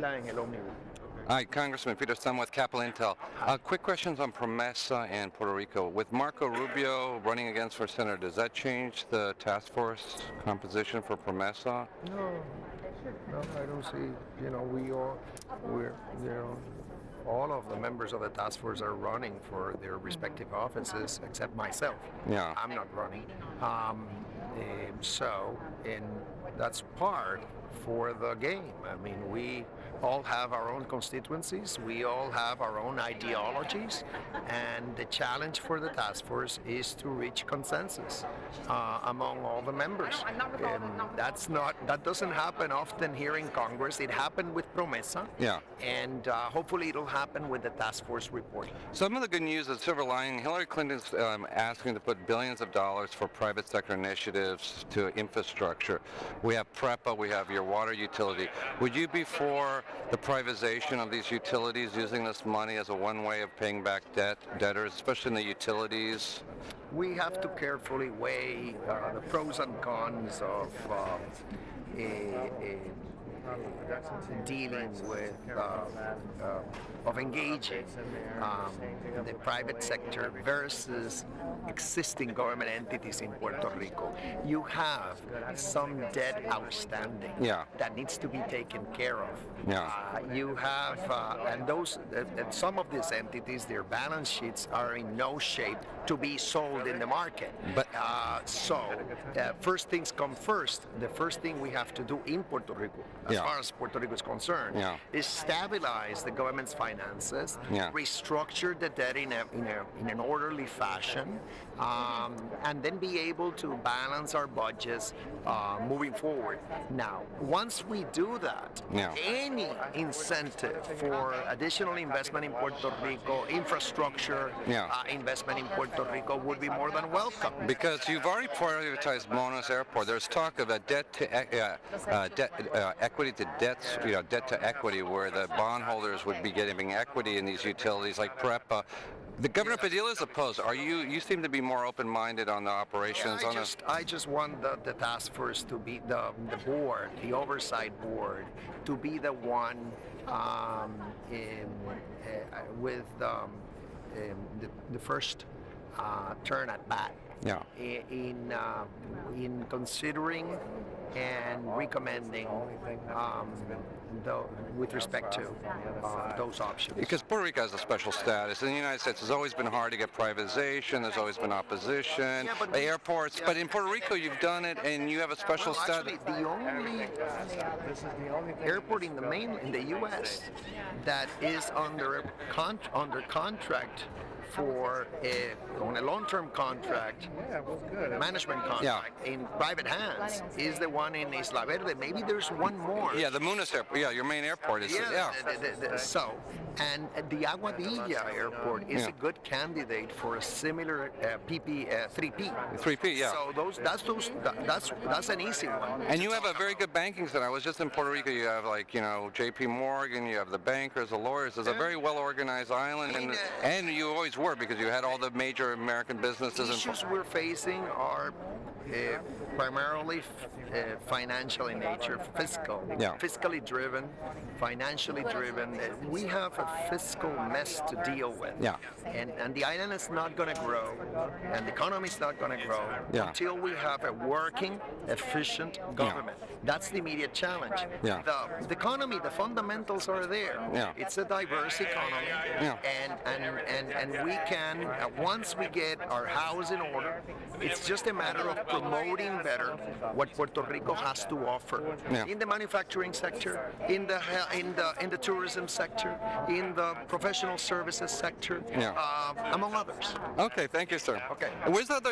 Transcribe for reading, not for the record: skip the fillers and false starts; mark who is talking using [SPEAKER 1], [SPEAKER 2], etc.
[SPEAKER 1] fila en el ómnibus.
[SPEAKER 2] Hi, Congressman Peter with Capital Intel. Quick questions on PROMESA and Puerto Rico. With Marco Rubio running against for Senator, does that change the task force composition for PROMESA?
[SPEAKER 1] No, I don't see. All of the members of the task force are running for their respective offices, except myself.
[SPEAKER 2] Yeah.
[SPEAKER 1] I'm not running. And that's part for the game. I mean, we all have our own constituencies, we all have our own ideologies, and the challenge for the task force is to reach consensus among all the members. That doesn't happen often here in Congress. It happened with PROMESA, and hopefully it'll happen with the task force report.
[SPEAKER 2] Some of the good news is silver lining. Hillary Clinton's asking to put billions of dollars for private sector initiatives to infrastructure. We have PREPA, we have your water utility. Would you be for the privatization of these utilities, using this money as a one way of paying back debtors, especially in the utilities?
[SPEAKER 1] We have to carefully weigh the pros and cons of dealing with, of engaging the private sector versus existing government entities in Puerto Rico. You have some debt outstanding that needs to be taken care of. You have, and some of these entities, their balance sheets are in no shape to be sold in the market. But first things come first. The first thing we have to do in Puerto Rico, as far as Puerto Rico is concerned, is stabilize the government's finances, restructure the debt in an orderly fashion, and then be able to balance our budgets moving forward. Now, once we do that, any incentive for additional investment in Puerto Rico, infrastructure investment in Puerto Rico would be more than welcome.
[SPEAKER 2] Because you've already prioritized Monos Airport. There's talk of a equity to debt, debt to equity, where the bondholders would be getting equity in these utilities like PREPA. The Governor Padilla is opposed. You seem to be more open-minded on the operations.
[SPEAKER 1] I just want the task force to be the board, the oversight board, to be the one with the first turn at bat. In considering and recommending with respect to those options.
[SPEAKER 2] Because Puerto Rico has a special status. In the United States, it's always been hard to get privatization. There's always been opposition. The airports, but in Puerto Rico, you've done it, and you have a special status.
[SPEAKER 1] Actually, the only airport in the U.S. that is under contract on a long-term contract, management contract in private hands is the one in Isla Verde. Maybe there's one more.
[SPEAKER 2] Yeah, the Munis Airport. Yeah, your main airport is.
[SPEAKER 1] And the Aguadilla Airport is a good candidate for a similar 3P.
[SPEAKER 2] 3P, yeah.
[SPEAKER 1] So that's an easy one.
[SPEAKER 2] And you have a very good banking center. I was just in Puerto Rico. You have J.P. Morgan. You have the bankers, the lawyers. It's a very well-organized island, and you always were, because you had all the major American businesses.
[SPEAKER 1] The issues we're facing are primarily financial in nature, fiscally driven, financially driven. We have a fiscal mess to deal with, and the island is not going to grow, and the economy is not going to grow until we have a working, efficient government. That's the immediate challenge. The economy, the fundamentals are there. It's a diverse economy, and we can, once we get our house in order, it's just a matter of promoting better what Puerto Rico has to offer in the manufacturing sector, in the tourism sector, in the professional services sector, among others.
[SPEAKER 2] Okay, thank you, sir.
[SPEAKER 1] Okay.
[SPEAKER 2] Where's the other